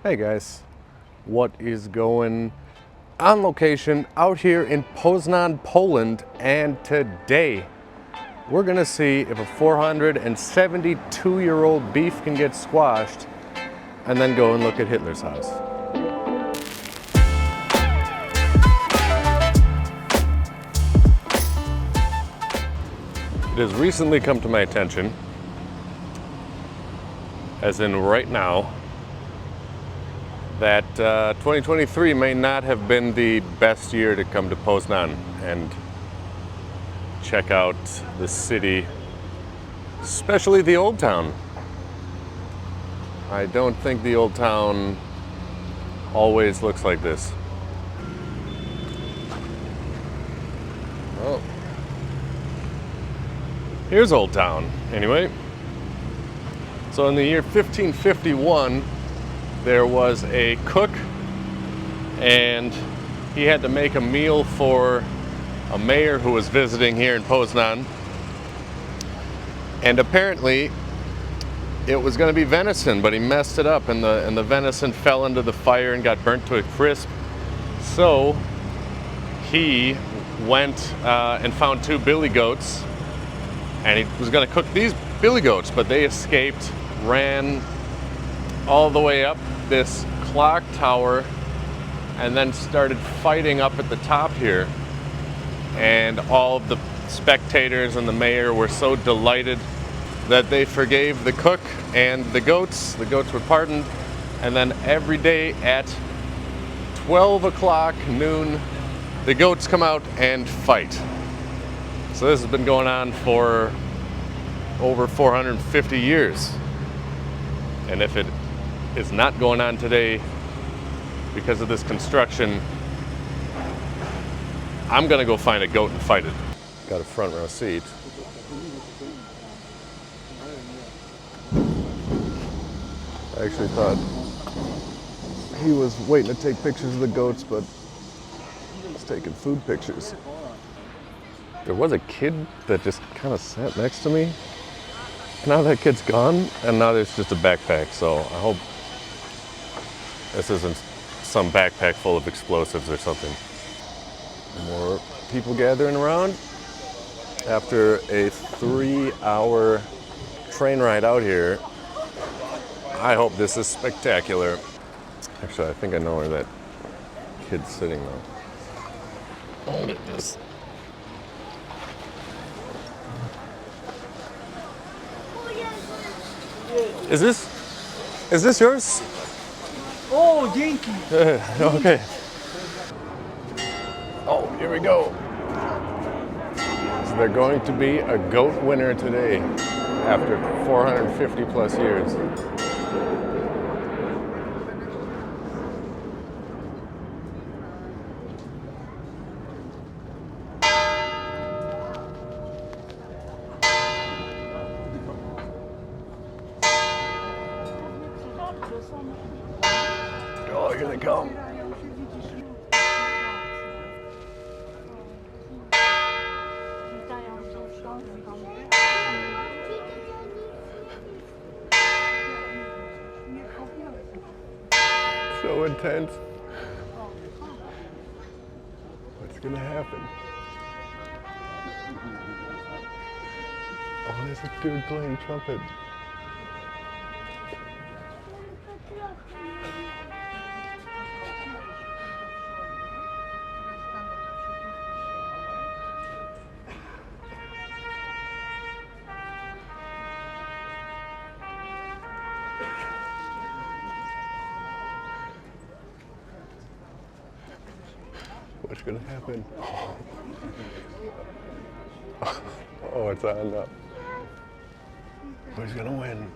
Hey guys, what is going on location out here in Poznan, Poland, and today we're gonna see if a 472-year-old beef can get squashed and then go and look at Hitler's house. It has recently come to my attention, as in right now, that 2023 may not have been the best year to come to Poznan and check out the city, especially the old town. I don't think the old town always looks like this. Oh. Here's Old Town, anyway. So in the year 1551, there was a cook, and he had to make a meal for a mayor who was visiting here in Poznan. And apparently, it was going to be venison, but he messed it up, and the venison fell into the fire and got burnt to a crisp. So he went and found two billy goats, and he was going to cook these billy goats, but they escaped, ran all the way up this clock tower, and then started fighting up at the top here. And all of the spectators and the mayor were so delighted that they forgave the cook and the goats. The goats were pardoned, and then every day at 12 o'clock noon, the goats come out and fight. So this has been going on for over 450 years. And if it is not going on today because of this construction, I'm gonna go find a goat and fight it. Got a front row seat. I actually thought he was waiting to take pictures of the goats, but he's taking food pictures. There was a kid that just kind of sat next to me. Now that kid's gone, and now there's just a backpack, so I hope this isn't some backpack full of explosives or something. More people gathering around after a 3-hour train ride out here. I hope this is spectacular. Actually, I think I know where that kid's sitting though. Hold it, just. Is this yours? Oh, dzięki. Okay. Oh, here we go. So they're going to be a goat winner today after 450 plus years. Oh, here they come. So intense. What's gonna happen? Oh, there's a dude playing trumpet. What's gonna happen? Oh, it's on up. Who's gonna win?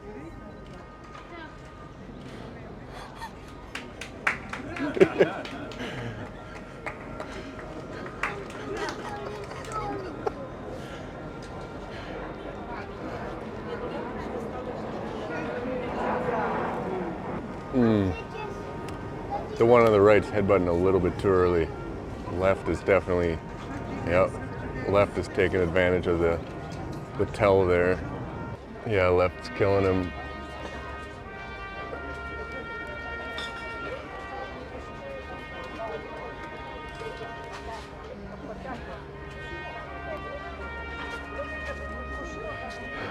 The one on the right's headbutting a little bit too early. Left is definitely, yep, left is taking advantage of the tell there. Yeah, left's killing him.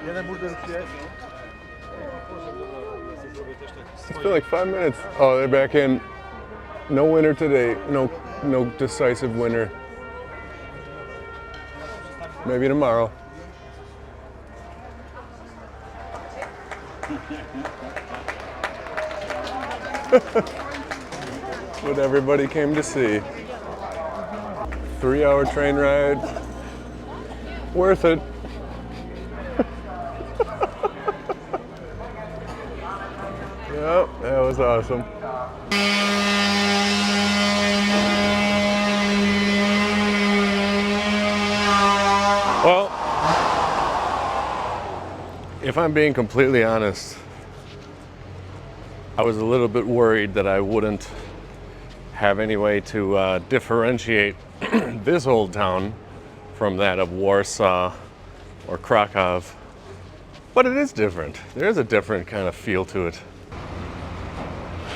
It's been like 5 minutes. Oh, they're back in. No winner today. No decisive winner. Maybe tomorrow. What everybody came to see. 3-hour train ride. Worth it. Yep, that was awesome. Well, if I'm being completely honest, I was a little bit worried that I wouldn't have any way to differentiate this old town from that of Warsaw or Krakow. But it is different. There is a different kind of feel to it.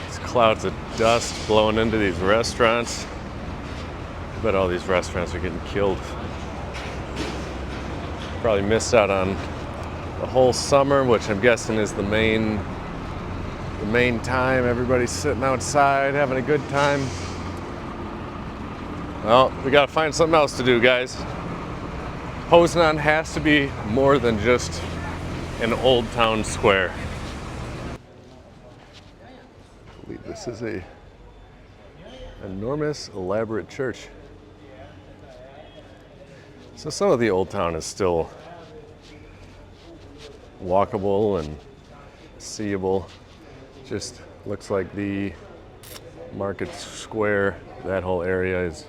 These clouds of dust blowing into these restaurants. I bet all these restaurants are getting killed. Probably missed out on the whole summer, which I'm guessing is the main time. Everybody's sitting outside having a good time. Well, we gotta find something else to do, guys. Poznan has to be more than just an old town square. I believe this is a enormous, elaborate church. So some of the old town is still walkable and seeable. Just looks like the market square, that whole area is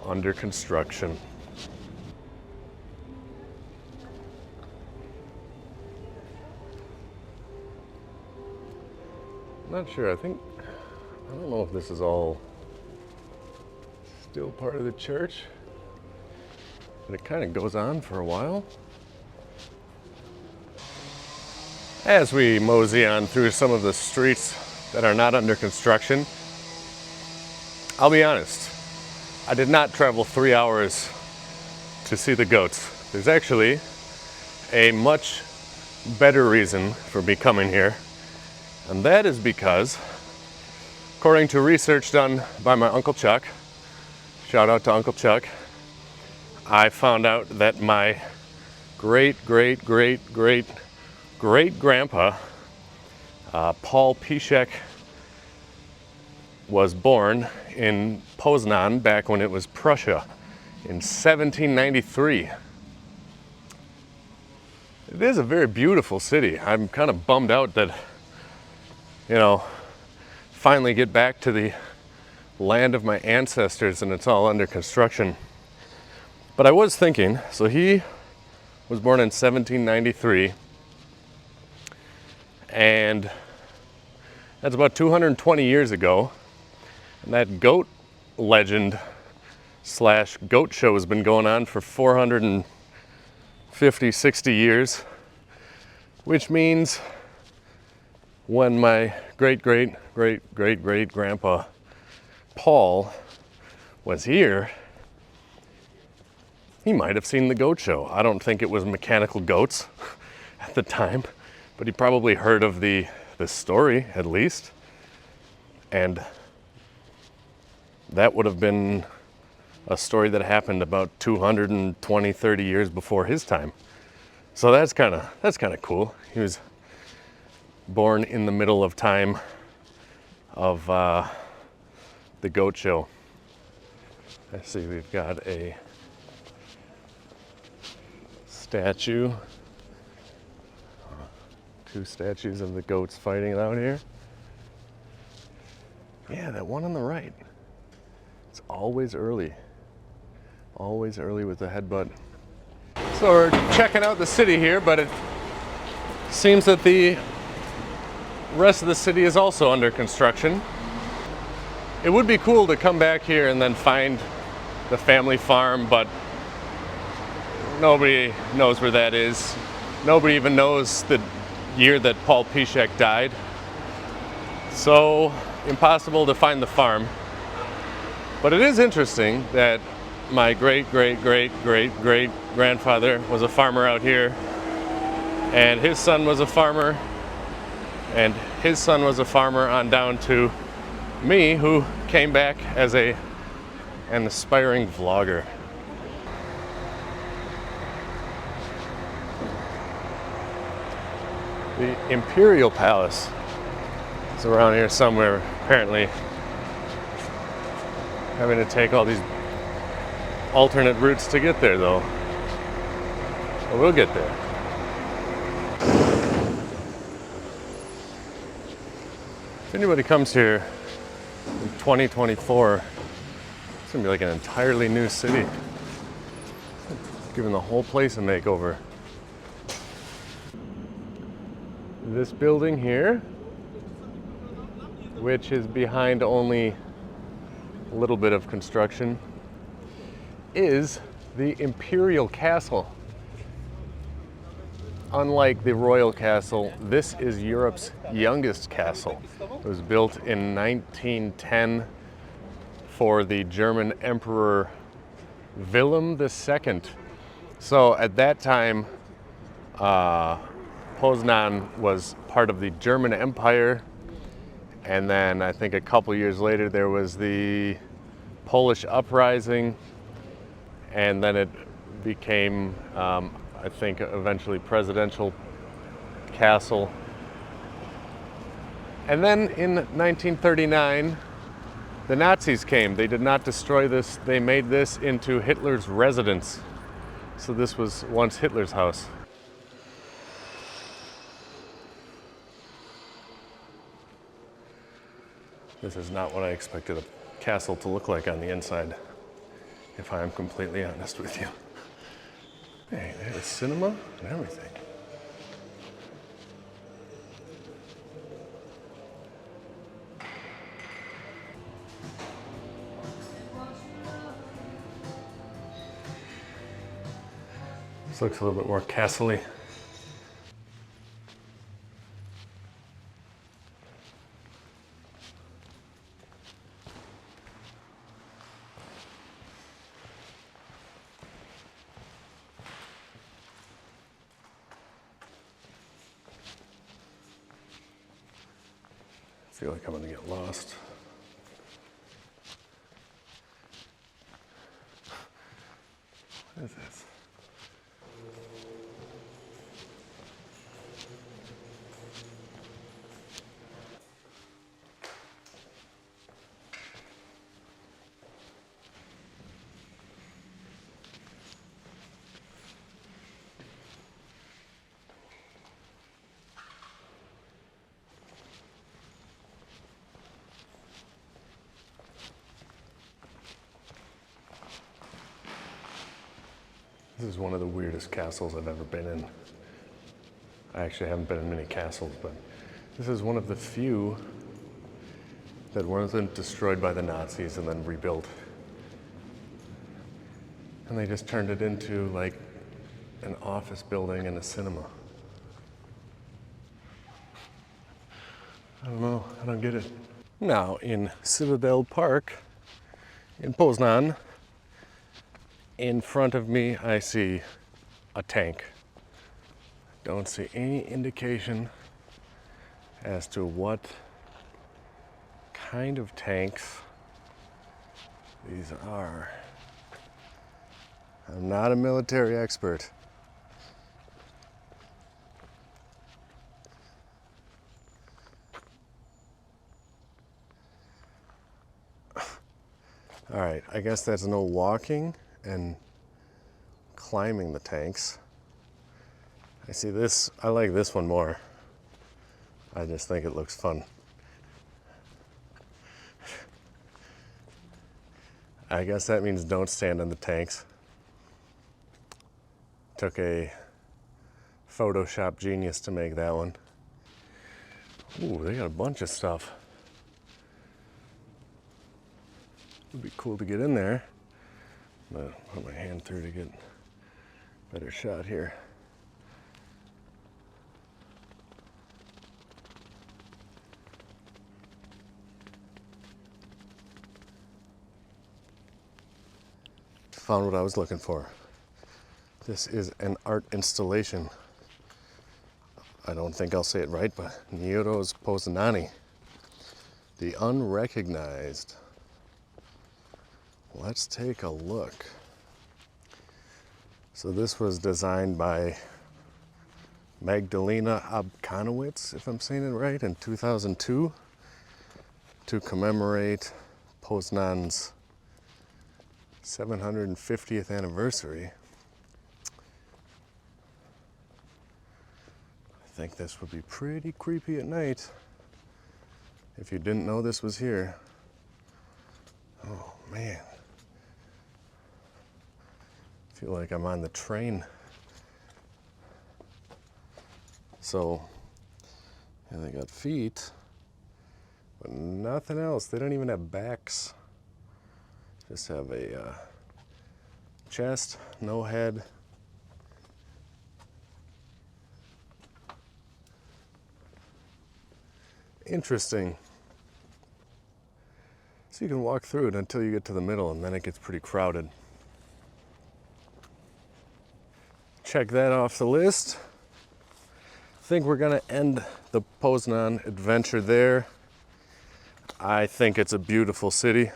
under construction. Not sure, I don't know if this is all still part of the church, but it kind of goes on for a while. As we mosey on through some of the streets that are not under construction, I'll be honest, I did not travel 3 hours to see the goats. There's actually a much better reason for me coming here, and that is because, according to research done by my Uncle Chuck, shout out to Uncle Chuck, I found out that my great-great-great-great-great-grandpa, Paul Piszczek, was born in Poznan back when it was Prussia in 1793. It is a very beautiful city. I'm kind of bummed out that, finally get back to the land of my ancestors and it's all under construction. But I was thinking, so he was born in 1793, and that's about 220 years ago. And that goat legend / goat show has been going on for 450, 60 years, which means when my great-great-great-great-great-grandpa Paul was here, he might have seen the goat show. I don't think it was mechanical goats at the time, but he probably heard of the story at least. And that would have been a story that happened about 220, 30 years before his time. So that's kind of cool. He was born in the middle of time of the goat show. I see we've got a statue. Two statues of the goats fighting it out here. Yeah, that one on the right. It's always early with the headbutt. So we're checking out the city here, but it seems that the rest of the city is also under construction. It would be cool to come back here and then find the family farm, but nobody knows where that is. Nobody even knows the year that Paul Piszczek died. So impossible to find the farm. But it is interesting that my great great great great great grandfather was a farmer out here, and his son was a farmer, and his son was a farmer, on down to me, who came back as an aspiring vlogger. The Imperial Palace is around here somewhere, apparently. Having to take all these alternate routes to get there, though. But we'll get there. If anybody comes here in 2024, it's gonna be like an entirely new city. Giving the whole place a makeover. This building here, which is behind only a little bit of construction, is the Imperial Castle. Unlike the Royal Castle, this is Europe's youngest castle. It was built in 1910 for the German Emperor Wilhelm II. So at that time, Poznan was part of the German Empire, and then I think a couple years later there was the Polish uprising, and then it became, I think, eventually presidential castle. And then in 1939, the Nazis came. They did not destroy this. They made this into Hitler's residence. So this was once Hitler's house. This is not what I expected a castle to look like on the inside, if I am completely honest with you. Hey, they have a cinema and everything. This looks a little bit more castle-y. I feel like I'm gonna get lost. What is this? This is one of the weirdest castles I've ever been in. I actually haven't been in many castles, but this is one of the few that wasn't destroyed by the Nazis and then rebuilt. And they just turned it into like an office building and a cinema. I don't know, I don't get it. Now in Citadel Park in Poznan, in front of me, I see a tank. Don't see any indication as to what kind of tanks these are. I'm not a military expert. All right, I guess that's no walking and climbing the tanks. I see this, I like this one more. I just think it looks fun. I guess that means don't stand on the tanks. Took a Photoshop genius to make that one. Ooh, they got a bunch of stuff. It'd be cool to get in there. I'm gonna put my hand through to get a better shot here. found what I was looking for. This is an art installation. I don't think I'll say it right, but Nierozpoznani, the unrecognized. Let's take a look. So this was designed by Magdalena Abakanowicz, if I'm saying it right, in 2002 to commemorate Poznan's 750th anniversary. I think this would be pretty creepy at night if you didn't know this was here. Oh man. I feel like I'm on the train. So, yeah, they got feet, but nothing else. They don't even have backs. Just have a chest, no head. Interesting. So you can walk through it until you get to the middle, and then it gets pretty crowded. Check that off the list. I think we're gonna end the Poznan adventure there. I think it's a beautiful city.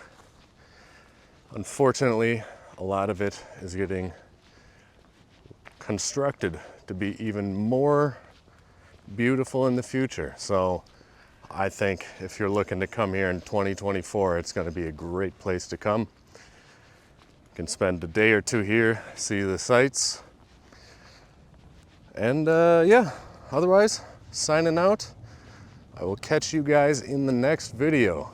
Unfortunately, a lot of it is getting constructed to be even more beautiful in the future. So I think if you're looking to come here in 2024, it's going to be a great place to come. You can spend a day or two here, see the sights. And yeah, otherwise, signing out. I will catch you guys in the next video.